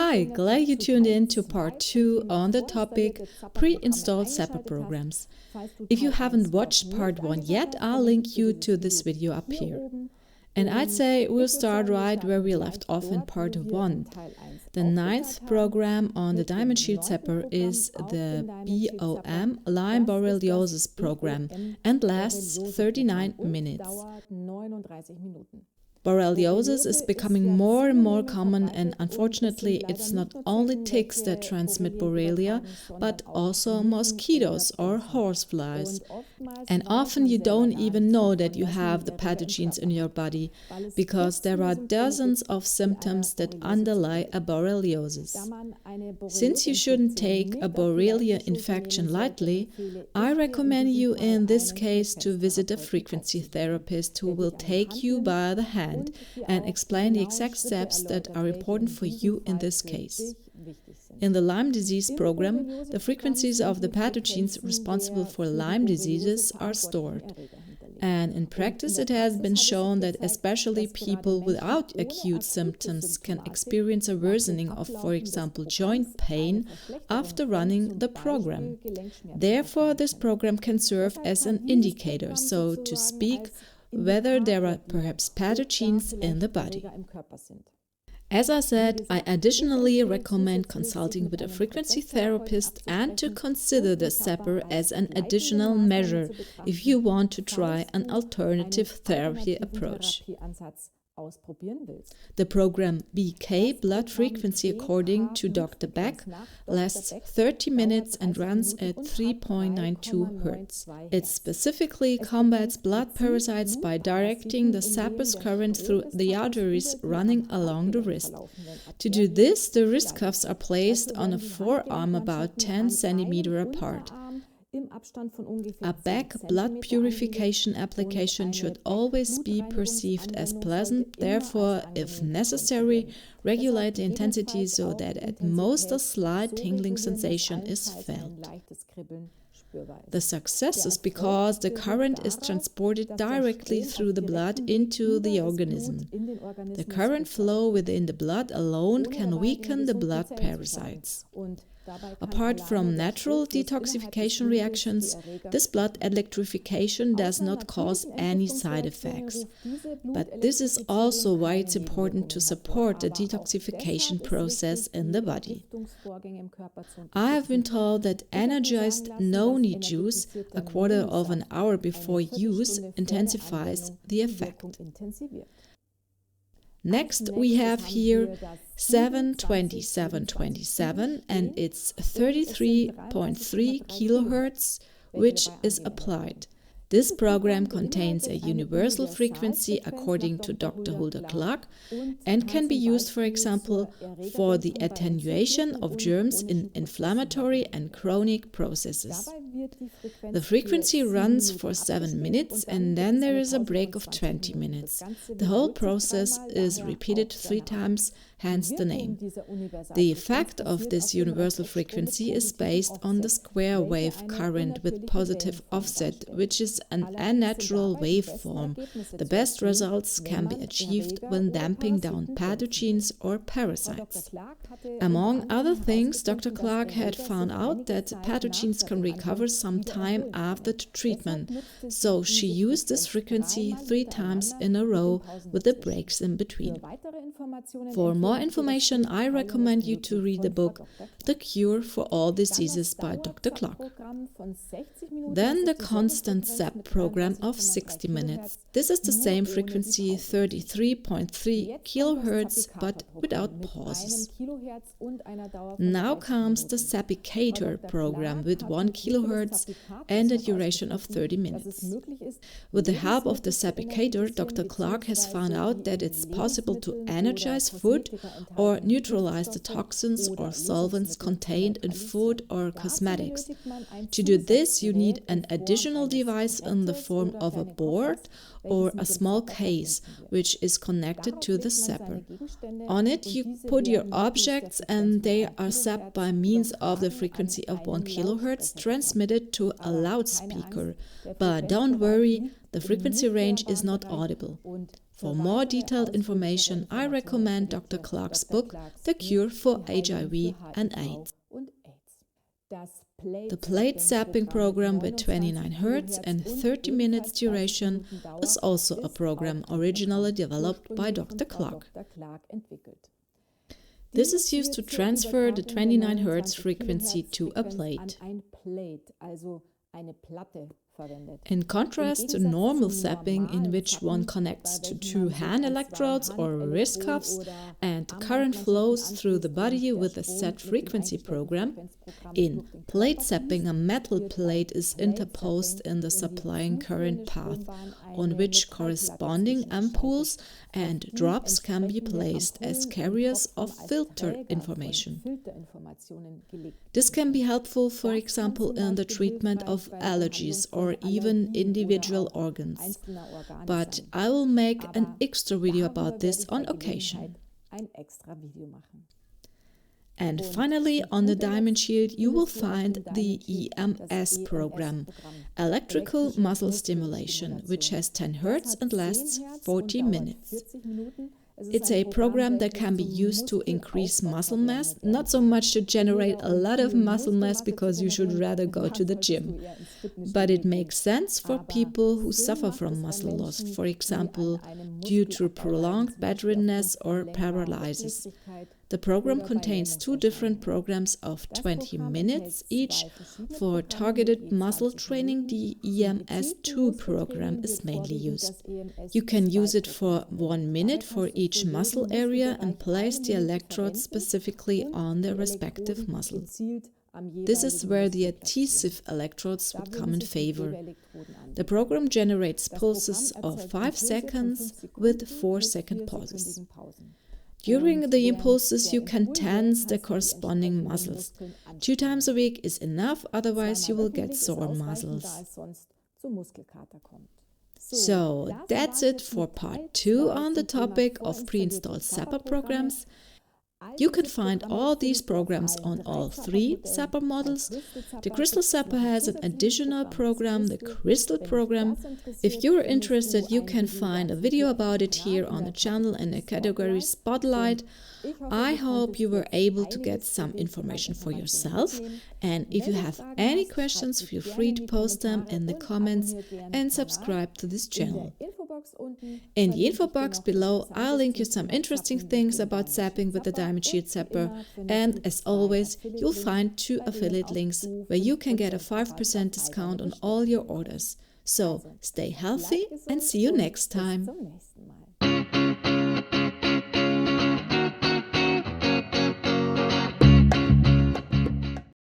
Hi, glad you tuned in to part 2 on the topic pre-installed Zapper programs. If you haven't watched part 1 yet, I'll link you to this video up here. And I'd say we'll start right where we left off in part 1. The 9th program on the Diamond Shield Zapper is the BOM Lyme Borreliosis program and lasts 39 minutes. Borreliosis is becoming more and more common, and unfortunately it's not only ticks that transmit Borrelia, but also mosquitoes or horseflies. And often you don't even know that you have the pathogens in your body, because there are dozens of symptoms that underlie a borreliosis. Since you shouldn't take a Borrelia infection lightly, I recommend you in this case to visit a frequency therapist who will take you by the hand and explain the exact steps that are important for you in this case. In the Lyme disease program, the frequencies of the pathogens responsible for Lyme diseases are stored. And in practice, it has been shown that especially people without acute symptoms can experience a worsening of, for example, joint pain after running the program. Therefore, this program can serve as an indicator, so to speak, whether there are perhaps pathogens in the body. As I said, I additionally recommend consulting with a frequency therapist and to consider the Zapper as an additional measure if you want to try an alternative therapy approach. The program BK, blood frequency according to Dr. Beck, lasts 30 minutes and runs at 3.92 Hz. It specifically combats blood parasites by directing the Zapper's current through the arteries running along the wrist. To do this, the wrist cuffs are placed on a forearm about 10 cm apart. A back blood purification application should always be perceived as pleasant, therefore, if necessary, regulate the intensity so that at most a slight tingling sensation is felt. The success is because the current is transported directly through the blood into the organism. The current flow within the blood alone can weaken the blood parasites. Apart from natural detoxification reactions, this blood electrification does not cause any side effects. But this is also why it's important to support the detoxification process in the body. I have been told that energized noni juice, a quarter of an hour before use, intensifies the effect. Next, we have here 72727 and it's 33.3 kHz, which is applied. This program contains a universal frequency according to Dr. Hulda Clark and can be used, for example, for the attenuation of germs in inflammatory and chronic processes. The frequency runs for 7 minutes and then there is a break of 20 minutes. The whole process is repeated 3 times, hence the name. The effect of this universal frequency is based on the square wave current with positive offset, which is an unnatural waveform. The best results can be achieved when damping down pathogens or parasites. Among other things, Dr. Clark had found out that pathogens can recover some time after the treatment, so she used this frequency 3 times in a row with the breaks in between. For more information, I recommend you to read the book The Cure for All Diseases by Dr. Clark. Then the Constant Zapp Program of 60 minutes. This is the same frequency, 33.3 kHz, but without pauses. Now comes the Zappicator Program with 1 kHz and a duration of 30 minutes. With the help of the Zappicator, Dr. Clark has found out that it's possible to energize food or neutralize the toxins or solvents contained in food or cosmetics. To do this, you need an additional device in the form of a board or a small case, which is connected to the Zapper. On it, you put your objects and they are zapped by means of the frequency of 1 kHz transmitted transmitted to a loudspeaker, but don't worry, the frequency range is not audible. For more detailed information, I recommend Dr. Clark's book, The Cure for HIV and AIDS. The plate zapping program with 29 Hz and 30 minutes duration is also a program originally developed by Dr. Clark. This is used to transfer the 29 Hz frequency to a plate. In contrast to normal zapping, in which one connects to two hand electrodes or wrist cuffs and current flows through the body with a set frequency program, in plate zapping a metal plate is interposed in the supplying current path, on which corresponding ampoules and drops can be placed as carriers of filter information. This can be helpful, for example, in the treatment of allergies or even individual organs. But I will make an extra video about this on occasion. And finally, on the Diamond Shield, you will find the EMS program, Electrical Muscle Stimulation, which has 10 Hz and lasts 40 minutes. It's a program that can be used to increase muscle mass, not so much to generate a lot of muscle mass because you should rather go to the gym. But it makes sense for people who suffer from muscle loss, for example, due to prolonged bedriddeness or paralysis. The program contains 2 different programs of 20 minutes each. For targeted muscle training, the EMS2 program is mainly used. You can use it for 1 minute for each muscle area and place the electrodes specifically on their respective muscle. This is where the adhesive electrodes would come in favor. The program generates pulses of 5 seconds with 4-second pauses. During the impulses, you can tense the corresponding muscles. 2 times a week is enough, otherwise you will get sore muscles. So that's it for part 2 on the topic of pre-installed Zapper programs. You can find all these programs on all 3 Zapper models. The Crystal Zapper has an additional program, the Crystal Program. If you're interested, you can find a video about it here on the channel in the category Spotlight. I hope you were able to get some information for yourself, and if you have any questions, feel free to post them in the comments and subscribe to this channel. In the info box below, I'll link you some interesting things about zapping with the Diamond Shield Zapper, and as always, you'll find 2 affiliate links where you can get a 5% discount on all your orders. So stay healthy and see you next time.